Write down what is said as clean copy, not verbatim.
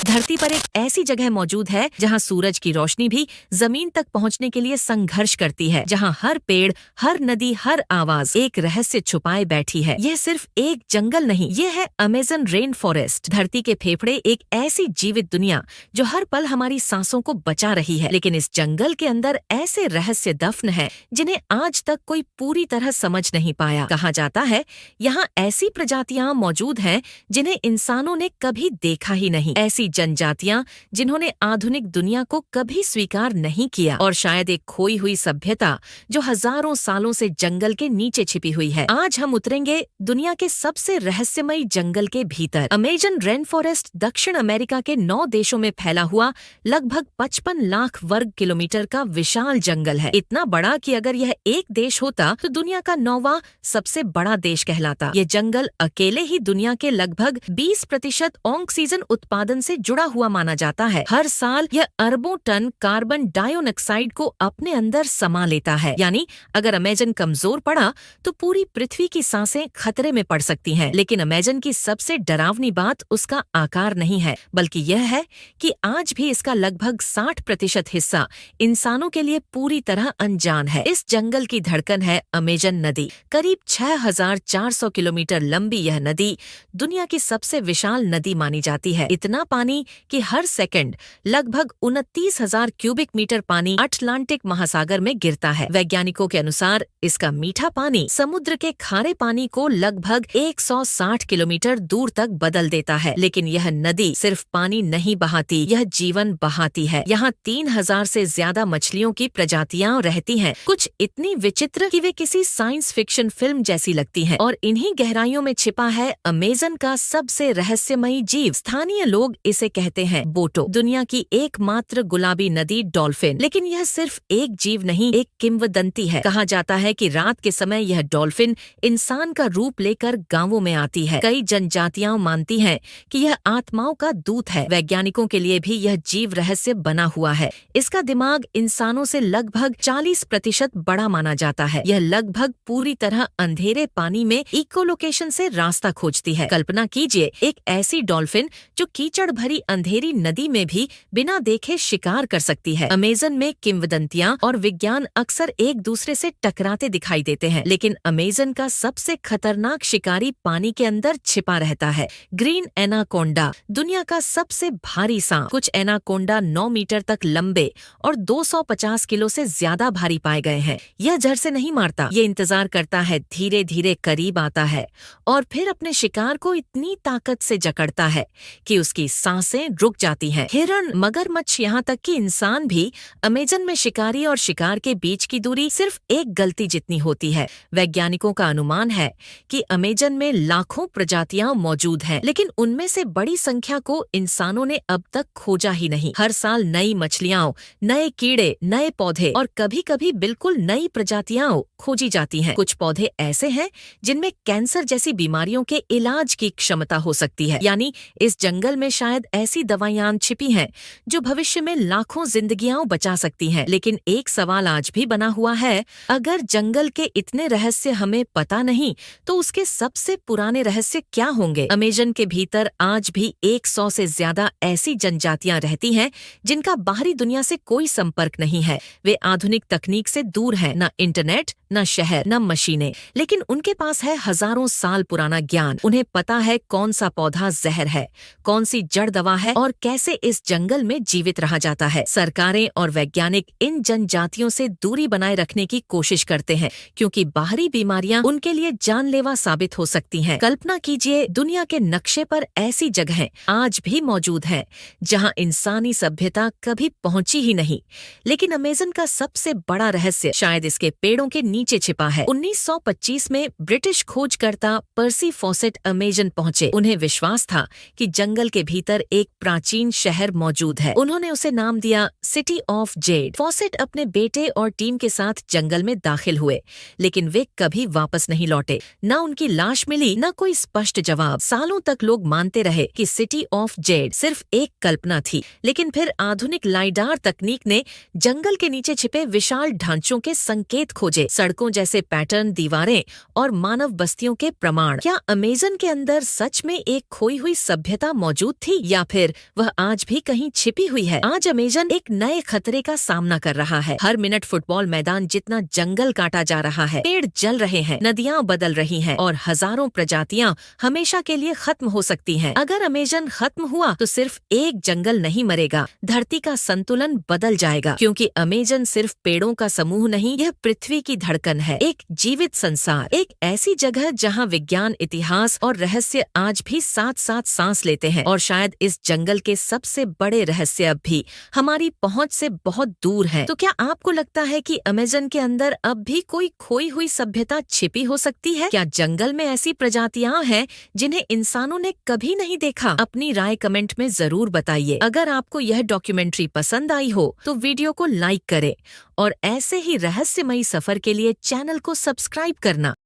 धरती पर एक ऐसी जगह मौजूद है जहां सूरज की रोशनी भी जमीन तक पहुंचने के लिए संघर्ष करती है, जहां हर पेड़, हर नदी, हर आवाज एक रहस्य छुपाए बैठी है। यह सिर्फ एक जंगल नहीं, ये है अमेज़न रेन फॉरेस्ट। धरती के फेफड़े एक ऐसी जीवित दुनिया जो हर पल हमारी सांसों को बचा रही है। लेकिन इस जंगल के अंदर ऐसे रहस्य दफन है जिन्हें आज तक कोई पूरी तरह समझ नहीं पाया। कहा जाता है यहाँ ऐसी प्रजातियां मौजूद हैं जिन्हें इंसानों ने कभी देखा ही नहीं, ऐसी जनजातियां जिन्होंने आधुनिक दुनिया को कभी स्वीकार नहीं किया, और शायद एक खोई हुई सभ्यता जो हजारों सालों से जंगल के नीचे छिपी हुई है। आज हम उतरेंगे दुनिया के सबसे रहस्यमयी जंगल के भीतर। अमेज़न रेन फॉरेस्ट दक्षिण अमेरिका के 9 देशों में फैला हुआ लगभग 55 लाख वर्ग किलोमीटर का विशाल जंगल है। इतना बड़ा कि अगर यह एक देश होता तो दुनिया का 9वां सबसे बड़ा देश कहलाता। ये जंगल अकेले ही दुनिया के लगभग 20% ऑक्सीजन उत्पादन से जुड़ा हुआ माना जाता है। हर साल यह अरबों टन कार्बन डाइऑक्साइड को अपने अंदर समा लेता है। यानी अगर अमेज़न कमजोर पड़ा तो पूरी पृथ्वी की सांसें खतरे में पड़ सकती हैं। लेकिन अमेज़न की सबसे डरावनी बात उसका आकार नहीं है, बल्कि यह है कि आज भी इसका लगभग 60% हिस्सा इंसानों के लिए पूरी तरह अनजान है। इस जंगल की धड़कन है अमेज़न नदी। करीब 6400 किलोमीटर लंबी यह नदी दुनिया की सबसे विशाल नदी मानी जाती है। इतना पानी कि हर सेकंड लगभग 29,000 क्यूबिक मीटर पानी अटलांटिक महासागर में गिरता है। वैज्ञानिकों के अनुसार इसका मीठा पानी समुद्र के खारे पानी को लगभग 160 किलोमीटर दूर तक बदल देता है। लेकिन यह नदी सिर्फ पानी नहीं बहाती, यह जीवन बहाती है। यहाँ 3000 से ज्यादा मछलियों की प्रजातियां रहती हैं, कुछ इतनी विचित्र कि वे किसी साइंस फिक्शन फिल्म जैसी लगती हैं। और इन्हीं गहराइयों में छिपा है अमेज़न का सबसे रहस्यमयी जीव। स्थानीय लोग इसे कहते हैं बोटो, दुनिया की एकमात्र गुलाबी नदी डॉल्फिन। लेकिन यह सिर्फ एक जीव नहीं, एक किंवदंती है। कहा जाता है कि रात के समय यह डॉल्फिन इंसान का रूप लेकर गांवों में आती है। कई जनजातियां मानती हैं कि यह आत्माओं का दूत है। वैज्ञानिकों के लिए भी यह जीव रहस्य बना हुआ है। इसका दिमाग इंसानों से लगभग 40% बड़ा माना जाता है। यह लगभग पूरी तरह अंधेरे पानी में इकोलोकेशन से रास्ता खोजती है। कल्पना कीजिए एक ऐसी डॉल्फिन जो कीचड़ भरी अंधेरी नदी में भी बिना देखे शिकार कर सकती है। अमेज़न में किंवदंतियां और विज्ञान अक्सर एक दूसरे से टकराते दिखाई देते हैं, लेकिन अमेज़न का सबसे खतरनाक शिकारी पानी के अंदर छिपा रहता है। ग्रीन एनाकोंडा, दुनिया का सबसे भारी सांप। कुछ एनाकोंडा 9 मीटर तक लंबे और 250 किलो से ज्यादा भारी पाए गए हैं। यह जड़ से नहीं मारता, ये इंतजार करता है, धीरे धीरे करीब आता है और फिर अपने शिकार को इतनी ताकत से जकड़ता है कि उसकी सांसें रुक जाती हैं। हिरण, मगरमच्छ, यहाँ तक कि इंसान भी अमेज़न में शिकारी और शिकार के बीच की दूरी सिर्फ एक गलती जितनी होती है। वैज्ञानिकों का अनुमान है कि अमेज़न में लाखों प्रजातियां मौजूद हैं, लेकिन उनमें से बड़ी संख्या को इंसानों ने अब तक खोजा ही नहीं। हर साल नई मछलियां, नए कीड़े, नए पौधे और कभी-कभी बिल्कुल नई प्रजातियां खोजी जाती हैं। कुछ पौधे ऐसे हैं जिनमें कैंसर जैसी बीमारियों के इलाज की क्षमता हो सकती है। यानी इस जंगल में शायद ऐसी दवाइयां छिपी हैं जो भविष्य में लाखों जिंदगियां बचा सकती हैं। लेकिन एक सवाल आज भी बना हुआ है, अगर जंगल के इतने रहस्य हमें पता नहीं तो उसके सबसे पुराने रहस्य क्या होंगे? अमेज़न के भीतर आज भी 100 से ज्यादा ऐसी जनजातियां रहती हैं जिनका बाहरी दुनिया से कोई संपर्क नहीं है। वे आधुनिक तकनीक से दूर हैं, न इंटरनेट, न शहर, न मशीनें, लेकिन उनके पास है हजारों साल पुराना ज्ञान। उन्हें पता है कौन सा पौधा जहर है, कौन सी जड़ दवा है और कैसे इस जंगल में जीवित रहा जाता है। सरकारें और वैज्ञानिक इन जनजातियों से दूरी बनाए रखने की कोशिश करते हैं क्योंकि बाहरी बीमारियां उनके लिए जानलेवा साबित हो सकती हैं। कल्पना कीजिए दुनिया के नक्शे पर ऐसी जगहें आज भी मौजूद हैं जहां इंसानी सभ्यता कभी पहुंची ही नहीं। लेकिन अमेज़न का सबसे बड़ा रहस्य शायद इसके पेड़ों के नीचे छिपा है। 1925 में ब्रिटिश खोजकर्ता पर्सी फॉसेट अमेज़न पहुंचे। उन्हें विश्वास था कि जंगल के भीतर एक प्राचीन शहर मौजूद है। उन्होंने उसे नाम दिया सिटी ऑफ जेड। फॉसेट अपने बेटे और टीम के साथ जंगल में दाखिल हुए, लेकिन वे कभी वापस नहीं लौटे। न उनकी लाश मिली, न कोई स्पष्ट जवाब। सालों तक लोग मानते रहे कि सिटी ऑफ जेड सिर्फ एक कल्पना थी, लेकिन फिर आधुनिक लाइडार तकनीक ने जंगल के नीचे छिपे विशाल ढांचों के संकेत खोजे, सड़कों जैसे पैटर्न, दीवारें और मानव बस्तियों के प्रमाण। क्या अमेज़न के अंदर सच में एक खोई हुई सभ्यता मौजूद थी या फिर वह आज भी कहीं छिपी हुई है? आज अमेजन एक नए खतरे का सामना कर रहा है। हर मिनट फुटबॉल मैदान जितना जंगल काटा जा रहा है, पेड़ जल रहे हैं, नदियाँ बदल रही हैं और हजारों प्रजातियाँ हमेशा के लिए खत्म हो सकती हैं। अगर अमेजन खत्म हुआ तो सिर्फ एक जंगल नहीं मरेगा, धरती का संतुलन बदल जाएगा, क्योंकि अमेजन सिर्फ पेड़ों का समूह नहीं, यह पृथ्वी की धड़कन है, एक जीवित संसार, एक ऐसी जगह जहाँ विज्ञान, इतिहास और रहस्य आज भी साथ साथ सांस लेते हैं। और शायद इस जंगल के सबसे बड़े रहस्य अब भी हमारी पहुंच से बहुत दूर हैं। तो क्या आपको लगता है कि अमेजन के अंदर अब भी कोई खोई हुई सभ्यता छिपी हो सकती है? क्या जंगल में ऐसी प्रजातियां हैं जिन्हें इंसानों ने कभी नहीं देखा? अपनी राय कमेंट में जरूर बताइए। अगर आपको यह डॉक्यूमेंट्री पसंद आई हो तो वीडियो को लाइक करें और ऐसे ही रहस्यमयी सफर के लिए चैनल को सब्सक्राइब करना